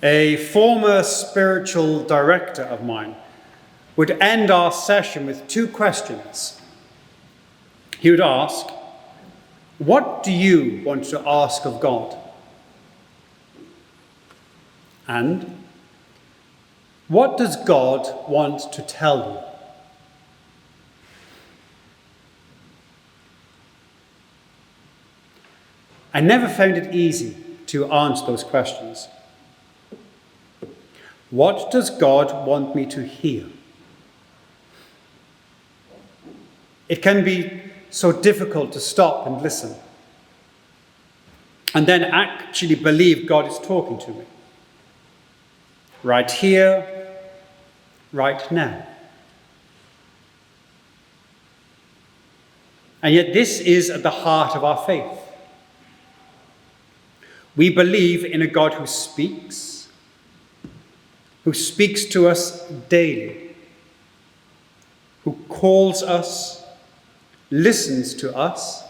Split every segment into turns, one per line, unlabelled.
A former spiritual director of mine would end our session with two questions. He would ask, "What do you want to ask of God?" And, "What does God want to tell you?" I never found it easy to answer those questions. What does God want me to hear? It can be so difficult to stop and listen, and then actually believe God is talking to me. Right here, right now. And yet this is at the heart of our faith. We believe in a God who speaks to us daily, who calls us, listens to us,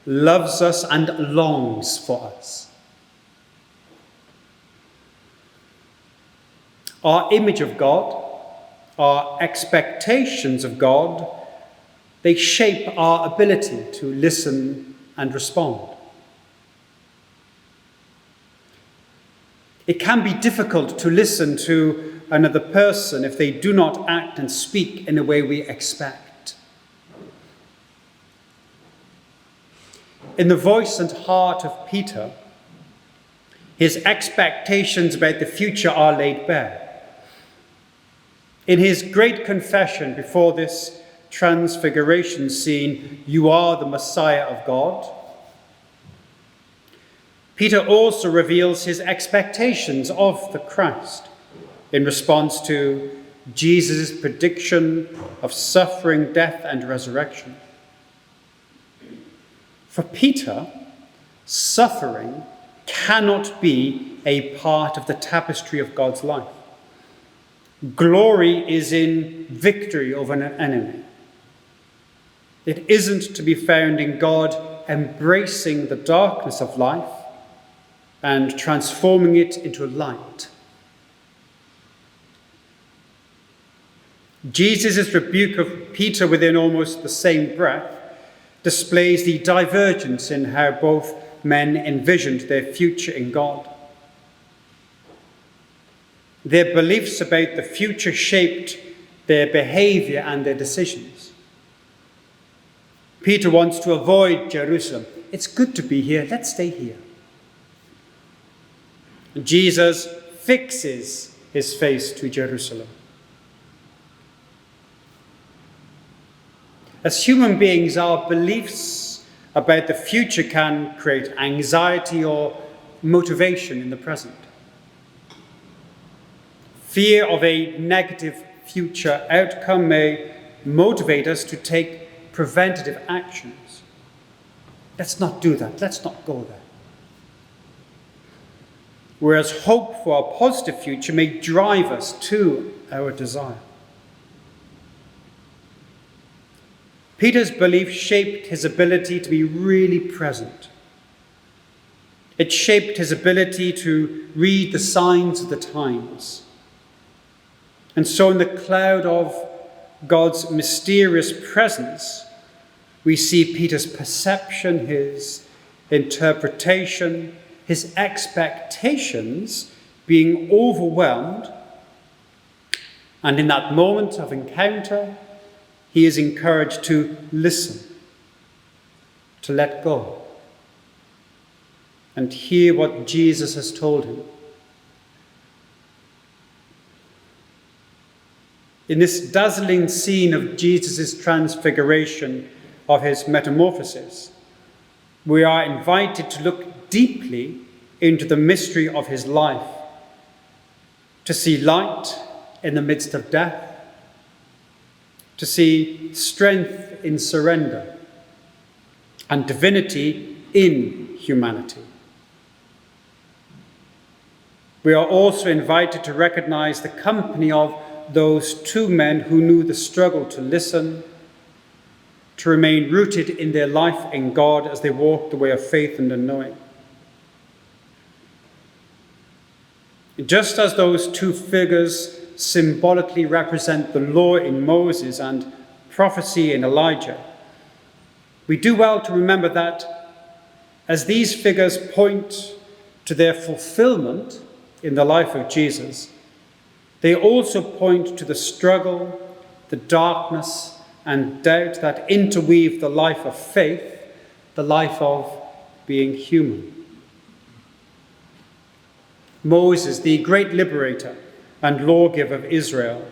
loves us, and longs for us. Our image of God, our expectations of God, they shape our ability to listen and respond. It can be difficult to listen to another person if they do not act and speak in a way we expect. In the voice and heart of Peter, his expectations about the future are laid bare. In his great confession before this Transfiguration scene, "You are the Messiah of God," Peter also reveals his expectations of the Christ in response to Jesus' prediction of suffering, death, and resurrection. For Peter, suffering cannot be a part of the tapestry of God's life. Glory is in victory over an enemy. It isn't to be found in God embracing the darkness of life and transforming it into light. Jesus' rebuke of Peter within almost the same breath displays the divergence in how both men envisioned their future in God. Their beliefs about the future shaped their behavior and their decisions. Peter wants to avoid Jerusalem. It's good to be here, let's stay here. Jesus fixes his face to Jerusalem. As human beings, our beliefs about the future can create anxiety or motivation in the present. Fear of a negative future outcome may motivate us to take preventative actions. Let's not do that. Let's not go there. Whereas hope for a positive future may drive us to our desire. Peter's belief shaped his ability to be really present. It shaped his ability to read the signs of the times. And so in the cloud of God's mysterious presence, we see Peter's perception, his interpretation, his expectations being overwhelmed. And in that moment of encounter, he is encouraged to listen, to let go, and hear what Jesus has told him. In this dazzling scene of Jesus' transfiguration, of his metamorphosis, we are invited to look deeply into the mystery of his life, to see light in the midst of death, to see strength in surrender, and divinity in humanity. We are also invited to recognize the company of those two men who knew the struggle to listen, to remain rooted in their life in God as they walked the way of faith and unknowing. Just as those two figures symbolically represent the law in Moses and prophecy in Elijah, we do well to remember that as these figures point to their fulfillment in the life of Jesus, they also point to the struggle, the darkness, and doubt that interweave the life of faith, the life of being human. Moses, the great liberator and lawgiver of Israel,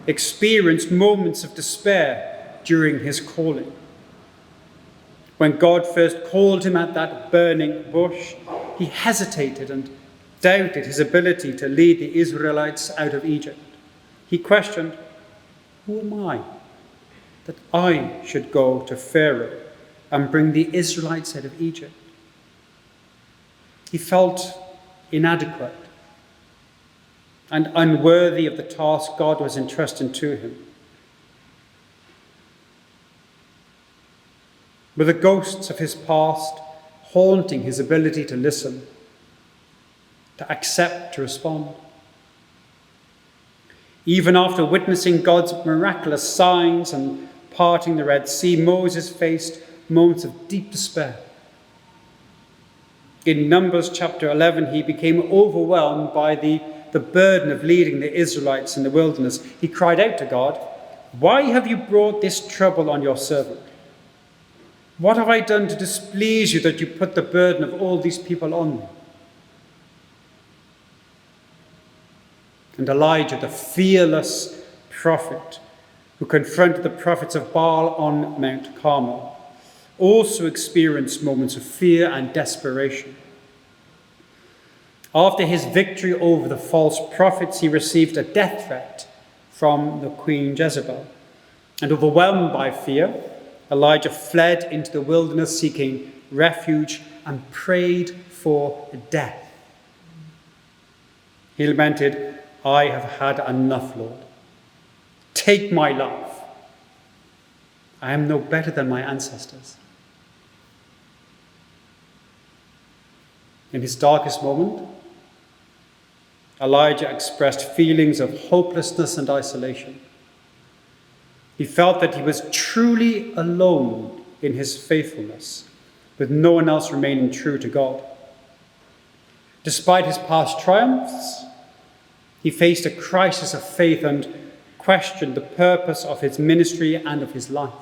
experienced moments of despair during his calling. When God first called him at that burning bush, he hesitated and doubted his ability to lead the Israelites out of Egypt. He questioned, "Who am I that I should go to Pharaoh and bring the Israelites out of Egypt?" He felt inadequate and unworthy of the task God was entrusting to him. With the ghosts of his past haunting his ability to listen, to accept, to respond. Even after witnessing God's miraculous signs and parting the Red Sea, Moses faced moments of deep despair. In Numbers chapter 11, he became overwhelmed by the burden of leading the Israelites in the wilderness. He cried out to God, "Why have you brought this trouble on your servant? What have I done to displease you that you put the burden of all these people on me?" And Elijah, the fearless prophet who confronted the prophets of Baal on Mount Carmel, also experienced moments of fear and desperation. After his victory over the false prophets, he received a death threat from the Queen Jezebel. And overwhelmed by fear, Elijah fled into the wilderness seeking refuge and prayed for death. He lamented, "I have had enough, Lord. Take my life. I am no better than my ancestors." In his darkest moment, Elijah expressed feelings of hopelessness and isolation. He felt that he was truly alone in his faithfulness, with no one else remaining true to God. Despite his past triumphs, he faced a crisis of faith and questioned the purpose of his ministry and of his life.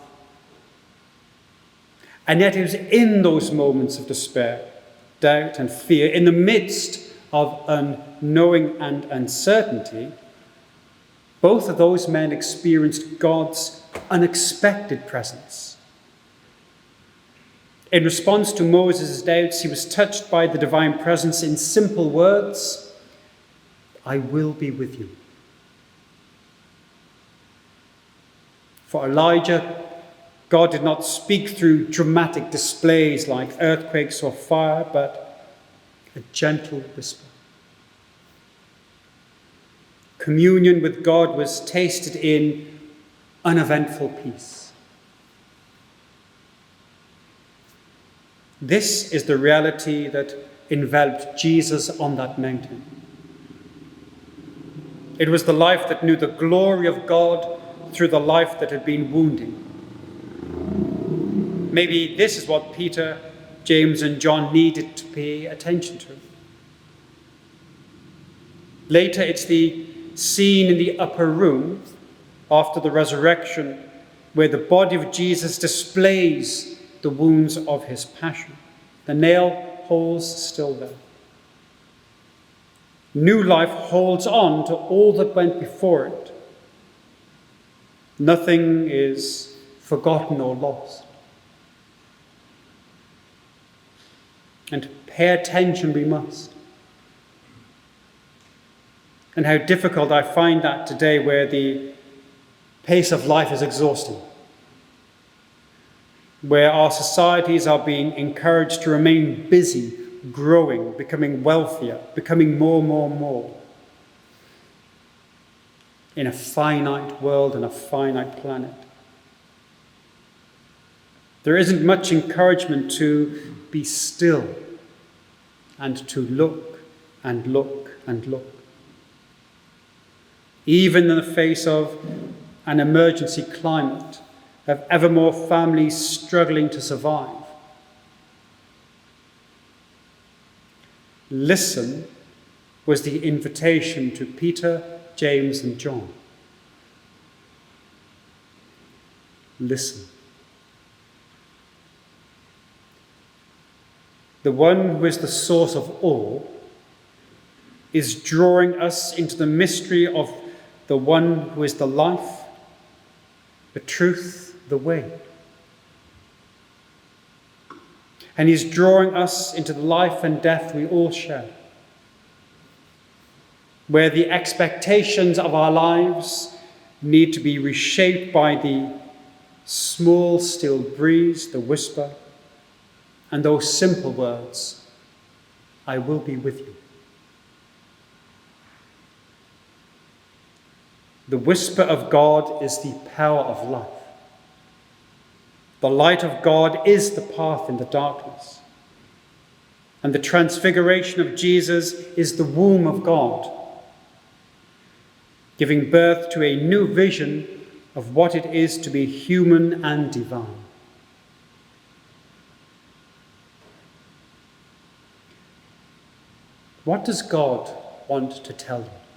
And yet it was in those moments of despair, doubt and fear, in the midst of unknowing and uncertainty, both of those men experienced God's unexpected presence. In response to Moses' doubts, he was touched by the divine presence in simple words, "I will be with you." For Elijah, God did not speak through dramatic displays like earthquakes or fire, but a gentle whisper. Communion with God was tasted in uneventful peace. This is the reality that enveloped Jesus on that mountain. It was the life that knew the glory of God through the life that had been wounding. Maybe this is what Peter, James, and John needed to pay attention to. Later, it's the scene in the upper room after the resurrection where the body of Jesus displays the wounds of his passion. The nail holes still there. New life holds on to all that went before it. Nothing is forgotten or lost. And pay attention we must. And how difficult I find that today, where the pace of life is exhausting, where our societies are being encouraged to remain busy, growing, becoming wealthier, becoming more, in a finite world and a finite planet. There isn't much encouragement to be still and to look and look and look. Even in the face of an emergency climate, of ever more families struggling to survive. Listen was the invitation to Peter, James, and John. Listen. The one who is the source of all is drawing us into the mystery of the one who is the life, the truth, the way. And he's drawing us into the life and death we all share, where the expectations of our lives need to be reshaped by the small, still breeze, the whisper, and those simple words, I will be with you. The whisper of God is the power of life. The light of God is the path in the darkness. And the transfiguration of Jesus is the womb of God, giving birth to a new vision of what it is to be human and divine. What does God want to tell you?